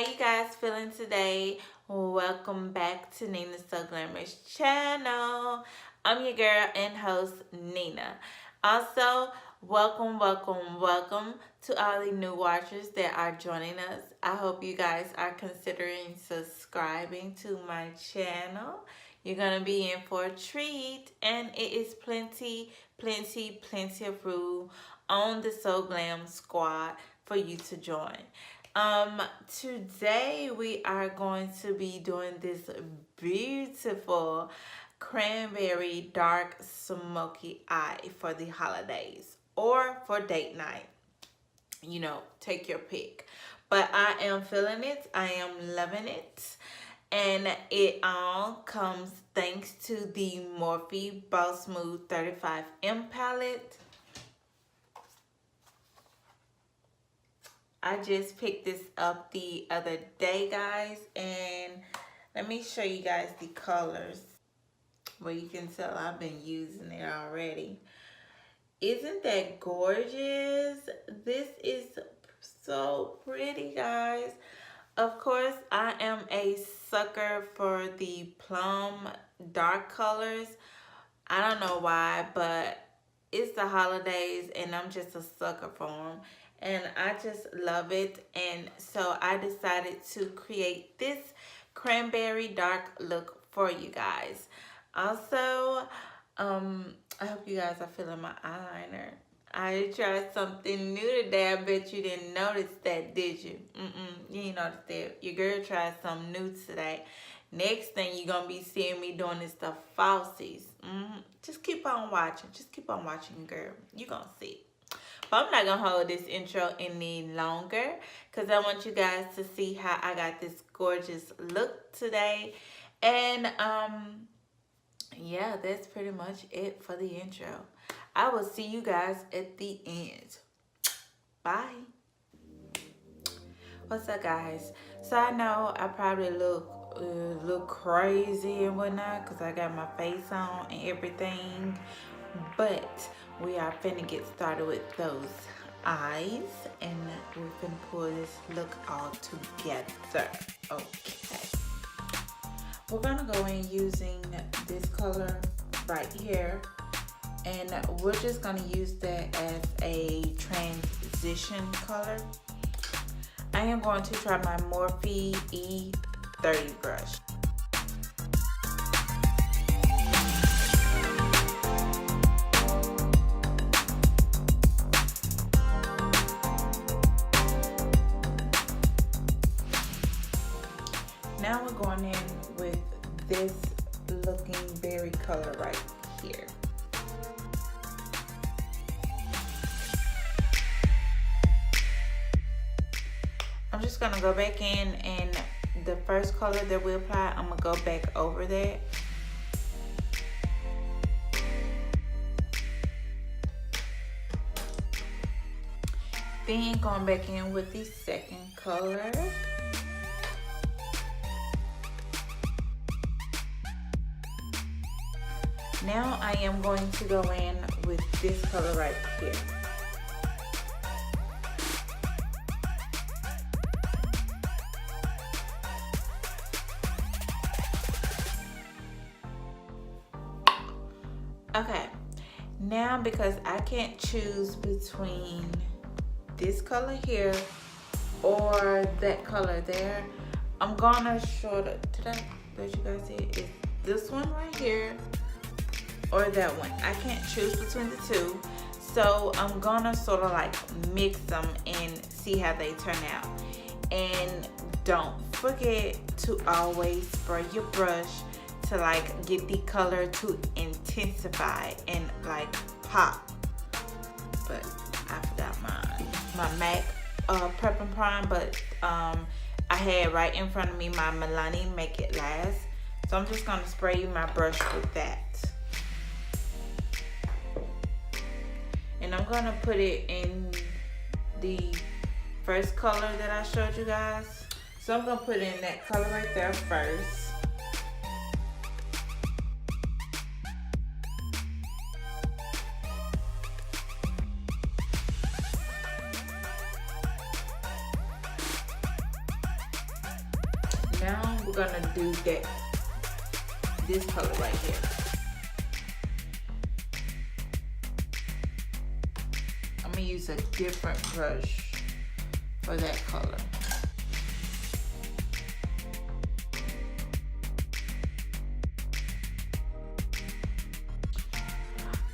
you guys feeling today? Welcome back to Nina's So Glamorous channel. I'm your girl and host, Nina. Also, welcome to all the new watchers that are joining us. I hope you guys are considering subscribing to my channel. You're going to be in for a treat, and it is plenty of room on the So Glam Squad for you to join. Today we are going to be doing this beautiful cranberry dark smoky eye for the holidays or for date night. You know, take your pick. But I am feeling it. I am loving it. And it all comes thanks to the Morphe Boss Smooth 35M palette. I just picked this up the other day, guys, and let me show you guys the colors. Well, you can tell I've been using it already. Isn't that gorgeous? This is so pretty, guys. Of course, I am a sucker for the plum dark colors. I don't know why, but it's the holidays and I'm just a sucker for them. And I just love it. And so I decided to create this cranberry dark look for you guys. Also, I hope you guys are feeling my eyeliner. I tried something new today. I bet you didn't notice that, did you? You didn't notice that. Your girl tried something new today. Next thing you're going to be seeing me doing is the falsies. Just keep on watching. Just keep on watching, girl. You're going to see. But I'm not going to hold this intro any longer because I want you guys to see how I got this gorgeous look today. And, yeah, that's pretty much it for the intro. I will see you guys at the end. Bye. What's up, guys? So I know I probably look crazy and whatnot because I got my face on and everything, but we are finna get started with those eyes, and we're finna pull this look all together. Okay, we're gonna go in using this color right here, and we're just gonna use that as a transition color. I am going to try my Morphe E30 brush. Now we're going in with this looking berry color right here. I'm just gonna go back in, and the first color that we apply, I'm gonna go back over that. Then going back in with the second color. Now I am going to go in with this color right here. Okay, now because I can't choose between this color here or that color there, I'm gonna show did I let you guys see it? It's this one right here or that one. I can't choose between the two, so I'm gonna sort of like mix them and see how they turn out. And don't forget to always spray your brush to like get the color to intensify and like pop. But I forgot my MAC Prep and Prime, but I had right in front of me my Milani Make It Last, so I'm just gonna spray my brush with that. And I'm gonna put it in the first color that I showed you guys. So I'm gonna put in that color right there first. we're gonna do that, this color right here. I'm gonna use a different brush for that color.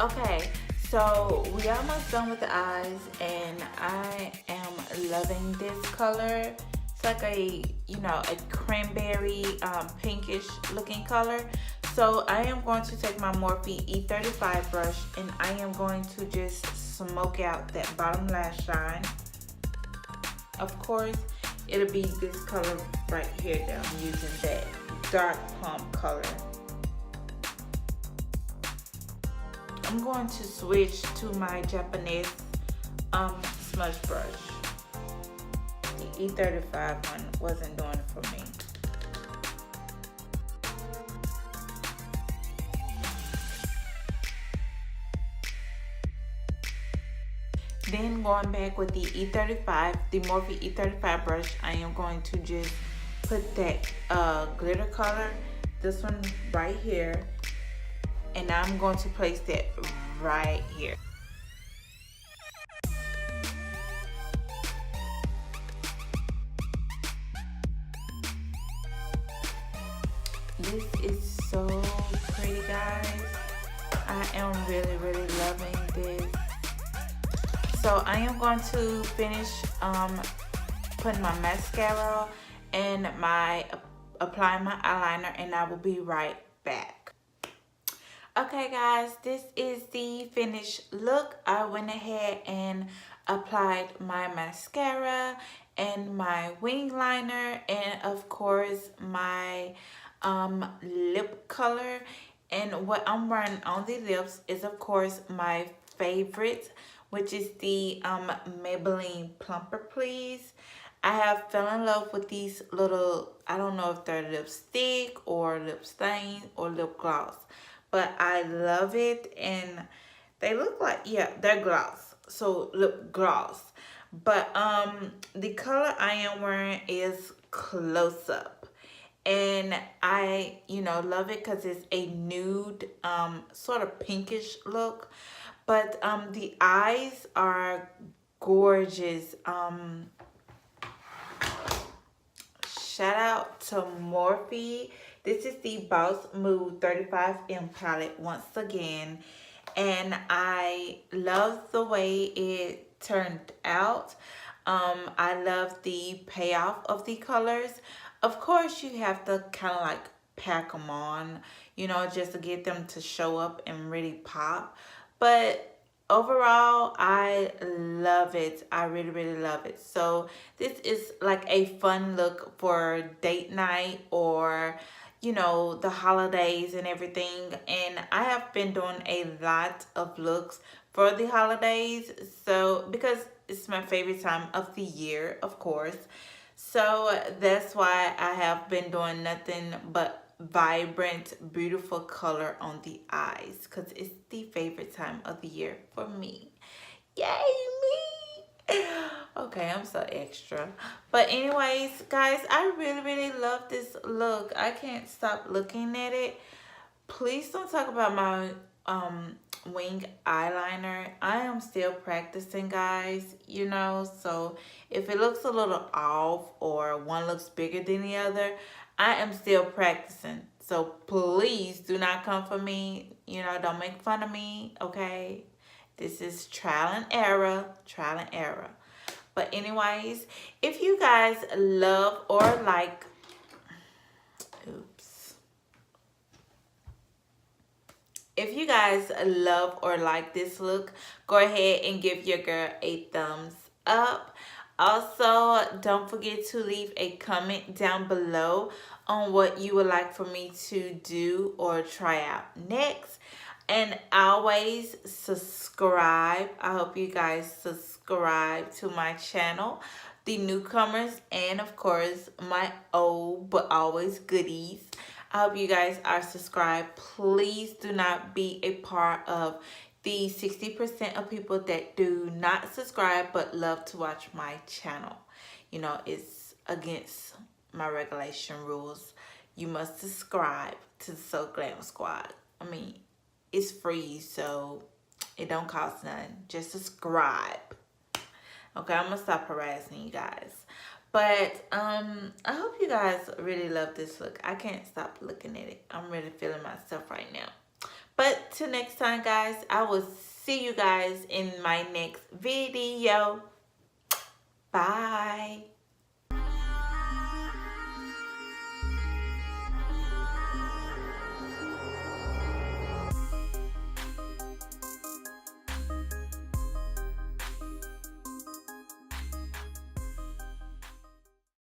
Okay, so we almost done with the eyes, and I am loving this color. It's like a, you know, a cranberry pinkish looking color. So I am going to take my Morphe E35 brush, and I am going to just smoke out that bottom lash line. Of course, it'll be this color right here that I'm using, that dark plum color. I'm going to switch to my Japanese smudge brush. The E35 one wasn't doing it for me. Then going back with the E35, the Morphe E35 brush, I am going to just put that glitter color, this one right here, and I'm going to place that right here. This is so pretty, guys. I am really loving this. So I am going to finish putting my mascara and applying my eyeliner, and I will be right back. Okay guys, this is the finished look. I went ahead and applied my mascara and my wing liner, and of course my lip color. And what I'm wearing on the lips is of course my favorite, which is the Maybelline Plumper Please. I have fell in love with these little, I don't know if they're lipstick or lip stain or lip gloss, but I love it, and they look like, yeah, they're gloss, so lip gloss. But the color I am wearing is Close Up, and I, you know, love it because it's a nude sort of pinkish look. But the eyes are gorgeous. Shout out to Morphe. This is the Boss Move 35M palette once again. And I love the way it turned out. I love the payoff of the colors. Of course, you have to kind of like pack them on, you know, just to get them to show up and really pop. But overall, I love it. I really love it. So this is like a fun look for date night, or, you know, the holidays and everything. And I have been doing a lot of looks for the holidays, so because it's my favorite time of the year, of course. So that's why I have been doing nothing but vibrant, beautiful color on the eyes, because it's the favorite time of the year for me. Yay me! Okay, I'm so extra. But anyways, guys, I really love this look. I can't stop looking at it. Please don't talk about my wing eyeliner. I am still practicing, guys, you know, so if it looks a little off or one looks bigger than the other, I am still practicing. So please do not come for me, you know, don't make fun of me, okay? This is trial and error, trial and error. But anyways, if you guys love or like, if you guys love or like this look, go ahead and give your girl a thumbs up. Also, don't forget to leave a comment down below on what you would like for me to do or try out next. And always subscribe. I hope you guys subscribe to my channel, the newcomers, and of course my old but always goodies. I hope you guys are subscribed. Please do not be a part of the 60% of people that do not subscribe but love to watch my channel. You know, it's against my regulation rules. you must subscribe to the So Glam Squad. I mean, it's free, so it don't cost nothing. Just subscribe. Okay, I'm gonna stop harassing you guys. But I hope you guys really love this look. I can't stop looking at it. I'm really feeling myself right now. But till next time, guys, I will see you guys in my next video. Bye.